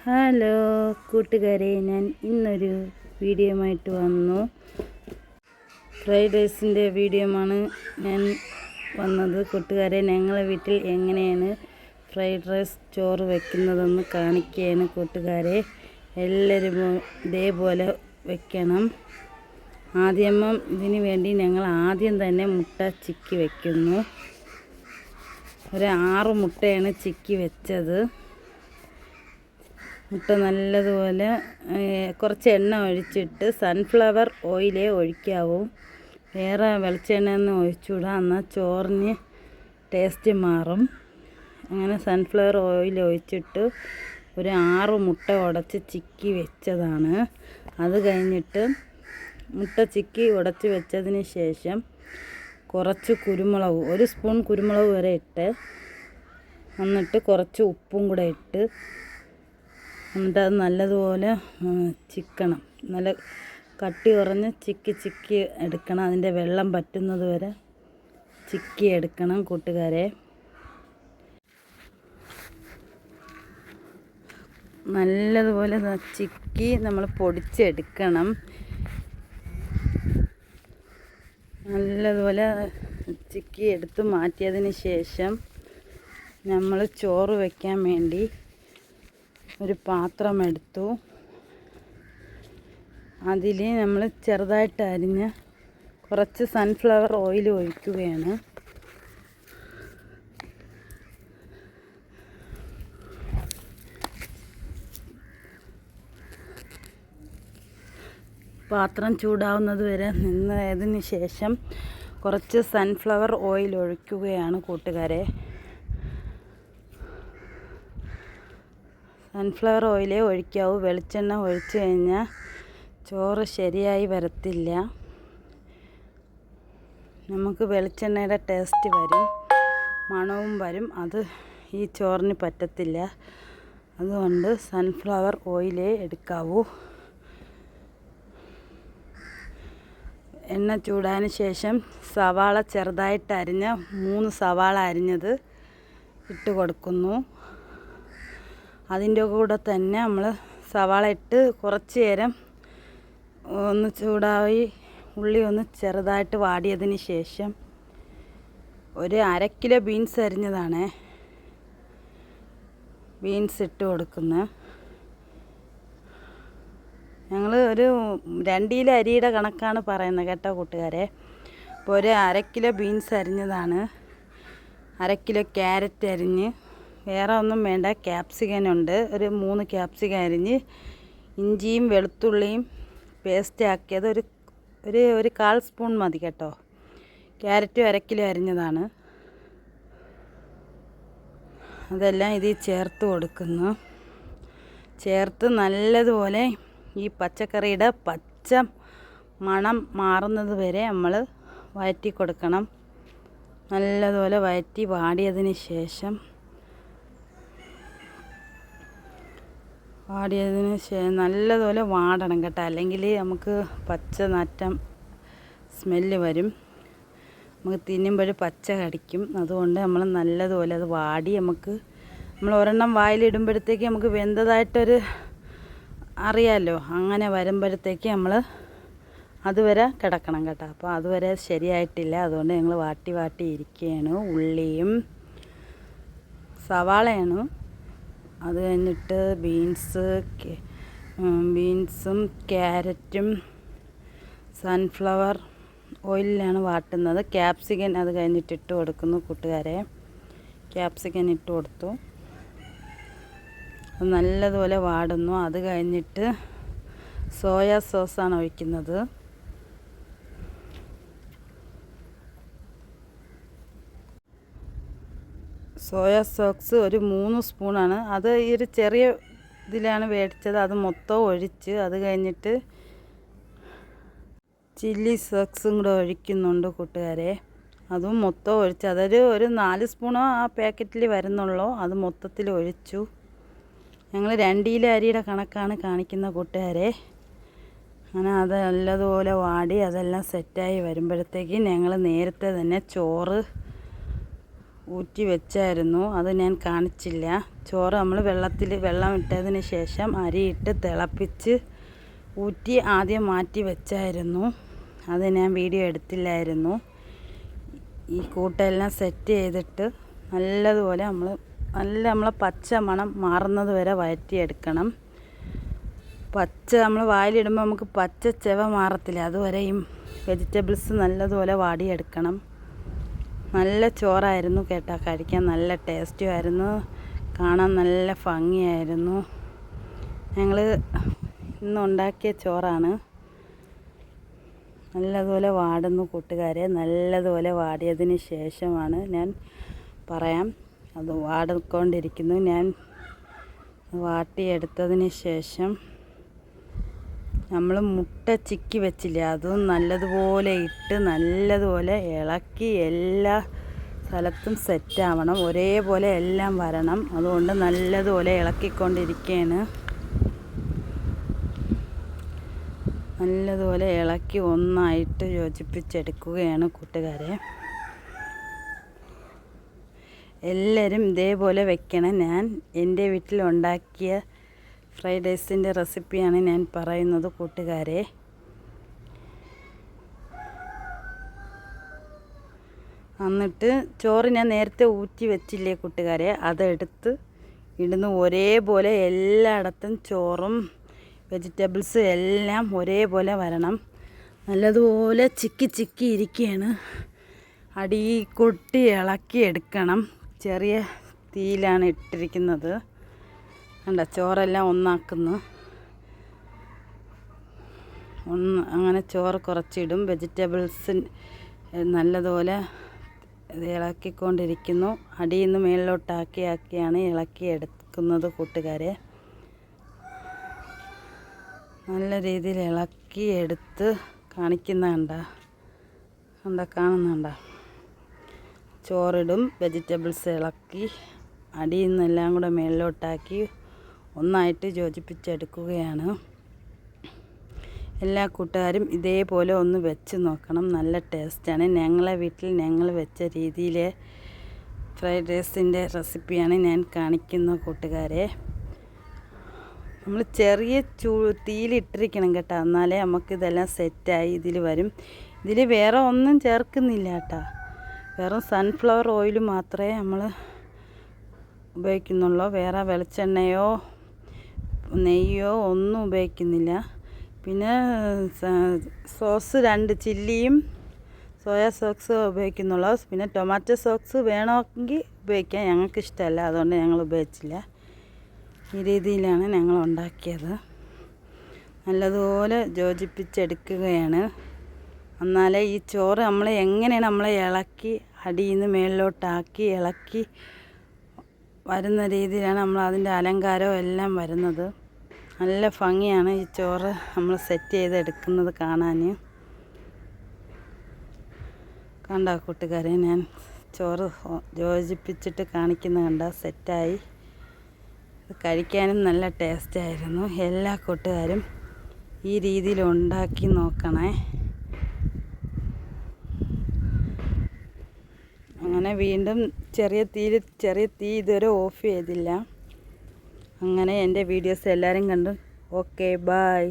Hello കൂട്ടുകാരെ, ഞാൻ ഇന്നൊരു വീഡിയോയുമായിട്ട് വന്നു. ഫ്രൈഡ് റൈസിൻ്റെ വീഡിയോമാണ് ഞാൻ വന്നത്. കൂട്ടുകാരെ, ഞങ്ങളെ വീട്ടിൽ എങ്ങനെയാണ് ഫ്രൈഡ് റൈസ് ചോറ് വയ്ക്കുന്നതെന്ന് കാണിക്കുകയാണ്. കൂട്ടുകാരെ, എല്ലാവരും ഇതേപോലെ വയ്ക്കണം. ഇതിന് വേണ്ടി ഞങ്ങൾ ആദ്യം തന്നെ മുട്ട ചിക്കി വയ്ക്കുന്നു. ഒരു 6 മുട്ടയാണ് ചിക്കി വെച്ചത്. മുട്ട നല്ലതുപോലെ കുറച്ച് എണ്ണ ഒഴിച്ചിട്ട് സൺഫ്ലവർ ഓയിലേ ഒഴിക്കാവൂ. വേറെ വെളിച്ചെണ്ണയൊന്നും ഒഴിച്ചുകൂടാ, എന്നാൽ ചോറിന് ടേസ്റ്റ് മാറും. അങ്ങനെ സൺഫ്ലവർ ഓയിൽ ഒഴിച്ചിട്ട് ഒരു 6 മുട്ട ഉടച്ച് ചിക്കി വെച്ചതാണ്. അത് കഴിഞ്ഞിട്ട് മുട്ട ചിക്കി ഉടച്ച് വെച്ചതിന് ശേഷം കുറച്ച് കുരുമുളക്, 1 സ്പൂൺ കുരുമുളക് വരെ ഇട്ട്, എന്നിട്ട് കുറച്ച് ഉപ്പും കൂടെ ഇട്ട്, എന്നിട്ട് അത് നല്ലതുപോലെ ചിക്കണം. നല്ല കട്ടി കുറഞ്ഞ് ചിക്കി എടുക്കണം. അതിൻ്റെ വെള്ളം പറ്റുന്നത് വരെ ചിക്കി എടുക്കണം. കൂട്ടുകാരെ, നല്ലതുപോലെ ചിക്കി നമ്മൾ പൊടിച്ചെടുക്കണം. നല്ലതുപോലെ ചിക്കി എടുത്ത് മാറ്റിയതിന് ശേഷം നമ്മൾ ചോറ് വയ്ക്കാൻ വേണ്ടി ഒരു പാത്രം എടുത്തു. അതിൽ നമ്മൾ ചെറുതായിട്ട് അരിഞ്ഞ് കുറച്ച് സൺഫ്ലവർ ഓയിൽ ഒഴിക്കുകയാണ്. പാത്രം ചൂടാവുന്നത് വരെ നിന്നതിന് ശേഷം കുറച്ച് സൺഫ്ലവർ ഓയിൽ ഒഴിക്കുകയാണ്. കൂട്ടുകാരെ, സൺഫ്ലവർ ഓയിലേ ഒഴിക്കാവൂ. വെളിച്ചെണ്ണ ഒഴിച്ചു കഴിഞ്ഞാൽ ചോറ് ശരിയായി വരത്തില്ല. നമുക്ക് വെളിച്ചെണ്ണയുടെ ടേസ്റ്റ് വരും, മണവും വരും. അത് ഈ ചോറിന് പറ്റത്തില്ല. അതുകൊണ്ട് സൺഫ്ലവർ ഓയിലേ എടുക്കാവൂ. എണ്ണ ചൂടായതിന് ശേഷം സവാള ചെറുതായിട്ട് അരിഞ്ഞ 3 സവാള അരിഞ്ഞത് ഇട്ട് കൊടുക്കുന്നു. അതിൻ്റെ കൂടെ തന്നെ നമ്മൾ സവാള ഇട്ട് കുറച്ച് നേരം ഒന്ന് ചൂടായി ഉള്ളി ഒന്ന് ചെറുതായിട്ട് വാടിയതിന് ശേഷം ഒരു 1/2 കിലോ ബീൻസ് അരിഞ്ഞതാണ് ബീൻസ് ഇട്ട് കൊടുക്കുന്നത്. ഞങ്ങൾ ഒരു 2 കിലോ അരിയുടെ കണക്കാണ് പറയുന്നത് കേട്ടോ കൂട്ടുകാരെ. അപ്പോൾ ഒരു 1/2 കിലോ ബീൻസ് അരിഞ്ഞതാണ്, 1/2 കിലോ ക്യാരറ്റ് അരിഞ്ഞ്, വേറെ ഒന്നും വേണ്ട, ക്യാപ്സിക്കൻ ഉണ്ട്, ഒരു 3 ക്യാപ്സിക്കൻ അരിഞ്ഞ്, ഇഞ്ചിയും വെളുത്തുള്ളിയും പേസ്റ്റ് ആക്കിയത് ഒരു 1/4 സ്പൂൺ മതി കേട്ടോ. ക്യാരറ്റും 1/2 കിലോ അരിഞ്ഞതാണ്. അതെല്ലാം ഇതിൽ ചേർത്ത് കൊടുക്കുന്നു. ചേർത്ത് നല്ലതുപോലെ ഈ പച്ചക്കറിയുടെ പച്ച മണം മാറുന്നത് വരെ നമ്മൾ വഴറ്റി കൊടുക്കണം. നല്ലതുപോലെ വഴറ്റി വാടിയതിന് ശേഷം നല്ലതുപോലെ വാടണം കേട്ടോ, അല്ലെങ്കിൽ നമുക്ക് പച്ച നാറ്റം സ്മെല്ല് വരും. നമുക്ക് തിന്നുമ്പോൾ പച്ച കടിക്കും. അതുകൊണ്ട് നമ്മൾ നല്ലതുപോലെ അത് വാടി നമ്മൾ ഒരെണ്ണം വായിലിടുമ്പോഴത്തേക്ക് നമുക്ക് വെന്തതായിട്ടൊരു അറിയാമല്ലോ. അങ്ങനെ വരുമ്പോഴത്തേക്ക് നമ്മൾ അതുവരെ കിടക്കണം കേട്ടോ. അപ്പോൾ അതുവരെ ശരിയായിട്ടില്ല. അതുകൊണ്ട് ഞങ്ങൾ വാട്ടി ഇരിക്കുകയാണ്. ഉള്ളിയും സവാളയാണ്. അത് കഴിഞ്ഞിട്ട് ബീൻസും ക്യാരറ്റും സൺഫ്ലവർ ഓയിലിലാണ് വാട്ടുന്നത്. ക്യാപ്സിക്കൻ അത് കഴിഞ്ഞിട്ട് ഇട്ട് കൊടുക്കുന്നു. കൂട്ടുകാരെ, ക്യാപ്സിക്കൻ ഇട്ട് കൊടുത്തു. അത് നല്ലതുപോലെ വാടുന്നു. അത് കഴിഞ്ഞിട്ട് സോയാ സോസാണ് ഒഴിക്കുന്നത്. സോയാ സോസ് ഒരു 3 സ്പൂണാണ്. അത് ഈ ഒരു ചെറിയ ഇതിലാണ് മേടിച്ചത്. അത് മൊത്തം ഒഴിച്ച്, അത് കഴിഞ്ഞിട്ട് ചില്ലി സോക്സും കൂടെ ഒഴിക്കുന്നുണ്ട് കൂട്ടുകാരെ. അതും മൊത്തം ഒഴിച്ച്, ഒരു 4 സ്പൂണോ ആ പാക്കറ്റിൽ വരുന്നുള്ളൂ. അത് മൊത്തത്തിൽ ഒഴിച്ചു. ഞങ്ങൾ 2 കിലോ അരിയുടെ കണക്കാണ് കാണിക്കുന്ന കൂട്ടുകാരെ. അങ്ങനെ അത് നല്ലതുപോലെ വാടി അതെല്ലാം സെറ്റായി വരുമ്പോഴത്തേക്ക് ഞങ്ങൾ നേരത്തെ തന്നെ ചോറ് ഊറ്റി വെച്ചായിരുന്നു, അത് ഞാൻ കാണിച്ചില്ല. ചോറ് നമ്മൾ വെള്ളം ഇട്ടതിന് ശേഷം അരിയിട്ട് തിളപ്പിച്ച് ഊറ്റി ആദ്യം മാറ്റി വെച്ചായിരുന്നു, അത് ഞാൻ വീഡിയോ എടുത്തില്ലായിരുന്നു. ഈ കൂട്ടെല്ലാം സെറ്റ് ചെയ്തിട്ട് നല്ലതുപോലെ നമ്മളെ പച്ച മണം മാറുന്നത് വരെ വഴറ്റിയെടുക്കണം. നമ്മൾ വായിലിടുമ്പോൾ നമുക്ക് പച്ച ചെവ മാറത്തില്ല, അതുവരെയും വെജിറ്റബിൾസ് നല്ലതുപോലെ വാടിയെടുക്കണം. നല്ല ചോറായിരുന്നു കേട്ടോ, കഴിക്കാൻ നല്ല ടേസ്റ്റുമായിരുന്നു, കാണാൻ നല്ല ഭംഗിയായിരുന്നു. ഞങ്ങൾ ഇന്ന് ഉണ്ടാക്കിയ ചോറാണ്. നല്ലതുപോലെ വാടുന്നു കൂട്ടുകാരെ. നല്ലതുപോലെ വാടിയതിന് ശേഷമാണ് ഞാൻ പറയാം, അത് വാടിക്കൊണ്ടിരിക്കുന്നു. ഞാൻ വാട്ടിയെടുത്തതിന് ശേഷം നമ്മൾ മുട്ട ചിക്കി വെച്ചില്ലേ, അതും നല്ലതുപോലെ ഇട്ട് നല്ലതുപോലെ ഇളക്കി എല്ലാ സ്ഥലത്തും സെറ്റാവണം, ഒരേപോലെ എല്ലാം വരണം. അതുകൊണ്ട് നല്ലതുപോലെ ഇളക്കിക്കൊണ്ടിരിക്കുകയാണ്. നല്ലതുപോലെ ഇളക്കി ഒന്നായിട്ട് യോജിപ്പിച്ചെടുക്കുകയാണ് കൂട്ടുകാരെ. എല്ലാവരും ഇതേപോലെ വെക്കണം. ഞാൻ എൻ്റെ വീട്ടിൽ ഉണ്ടാക്കിയ ഫ്രൈഡ് റൈസിൻ്റെ റെസിപ്പിയാണ് ഞാൻ പറയുന്നത് കൂട്ടുകാരെ. എന്നിട്ട് ചോറ് ഞാൻ നേരത്തെ ഊറ്റി വെച്ചില്ലേ കൂട്ടുകാരെ, അതെടുത്ത് ഇടുന്നു. ഒരേപോലെ എല്ലായിടത്തും ചോറും വെജിറ്റബിൾസ് എല്ലാം ഒരേപോലെ വരണം. നല്ലതുപോലെ ചിക്കി ഇരിക്കുകയാണ്. അടി കൊട്ടി ഇളക്കി എടുക്കണം. ചെറിയ തീയിലാണ് ഇട്ടിരിക്കുന്നത്. കണ്ട, ചോറെല്ലാം ഒന്നാക്കുന്നു. അങ്ങനെ ചോറ് കുറച്ചിടും. വെജിറ്റബിൾസ് നല്ലതുപോലെ ഇളക്കിക്കൊണ്ടിരിക്കുന്നു. അടിയിൽ നിന്ന് മേളിലോട്ടാക്കിയാണ് ഇളക്കി എടുക്കുന്നത് കൂട്ടുകാരെ. നല്ല രീതിയിൽ ഇളക്കി എടുത്ത് കാണുന്നുണ്ട. ചോറിടും, വെജിറ്റബിൾസ് ഇളക്കി അടിയിൽ നിന്നെല്ലാം കൂടെ മേളിലോട്ടാക്കി ഒന്നായിട്ട് യോജിപ്പിച്ചെടുക്കുകയാണ്. എല്ലാ കൂട്ടുകാരും ഇതേപോലെ ഒന്ന് വെച്ച് നോക്കണം, നല്ല ടേസ്റ്റാണ്. ഞങ്ങളെ വീട്ടിൽ ഞങ്ങൾ വെച്ച രീതിയിലെ ഫ്രൈഡ് റൈസിൻ്റെ റെസിപ്പിയാണ് ഞാൻ കാണിക്കുന്ന കൂട്ടുകാരെ. നമ്മൾ ചെറിയ തീയിലിട്ടിരിക്കണം കേട്ടോ, എന്നാലേ നമുക്കിതെല്ലാം സെറ്റായി ഇതിൽ വരും. ഇതിൽ വേറെ ഒന്നും ചേർക്കുന്നില്ല കേട്ടോ, വെറും സൺഫ്ലവർ ഓയിൽ മാത്രമേ നമ്മൾ ഉപയോഗിക്കുന്നുള്ളൂ. വേറെ വെളിച്ചെണ്ണയോ നെയ്യോ ഒന്നും ഉപയോഗിക്കുന്നില്ല. പിന്നെ സോസ് 2 ചില്ലിയും സോയാ സോക്സ് ഉപയോഗിക്കുന്നുള്ളൂ. പിന്നെ ടൊമാറ്റോ സോക്സ് വേണമെങ്കിൽ ഉപയോഗിക്കാം, ഞങ്ങൾക്ക് ഇഷ്ടമല്ല, അതുകൊണ്ട് ഞങ്ങൾ ഉപയോഗിച്ചില്ല. ഈ രീതിയിലാണ് ഞങ്ങൾ ഉണ്ടാക്കിയത്. നല്ലതുപോലെ യോജിപ്പിച്ചെടുക്കുകയാണ്. എന്നാലേ ഈ ചോറ് നമ്മളെ ഇളക്കി അടിയിൽ നിന്ന് മേളിലോട്ടാക്കി ഇളക്കി വരുന്ന രീതിയിലാണ് നമ്മൾ അതിൻ്റെ അലങ്കാരവും എല്ലാം വരുന്നത്. നല്ല ഭംഗിയാണ് ഈ ചോറ് നമ്മൾ സെറ്റ് ചെയ്തെടുക്കുന്നത് കാണാൻ. കണ്ട കൂട്ടുകാരെ, ഞാൻ ചോറ് യോജിപ്പിച്ചിട്ട് കാണിക്കുന്നത് സെറ്റായി. കഴിക്കാനും നല്ല ടേസ്റ്റായിരുന്നു. എല്ലാ കൂട്ടുകാരും ഈ രീതിയിൽ ഉണ്ടാക്കി നോക്കണേ. അങ്ങനെ വീണ്ടും ചെറിയ തീ ഇതുവരെ ഓഫ് ചെയ്തില്ല. അങ്ങനെ എൻ്റെ വീഡിയോസ് എല്ലാവരും കണ്ടു. Okay, by.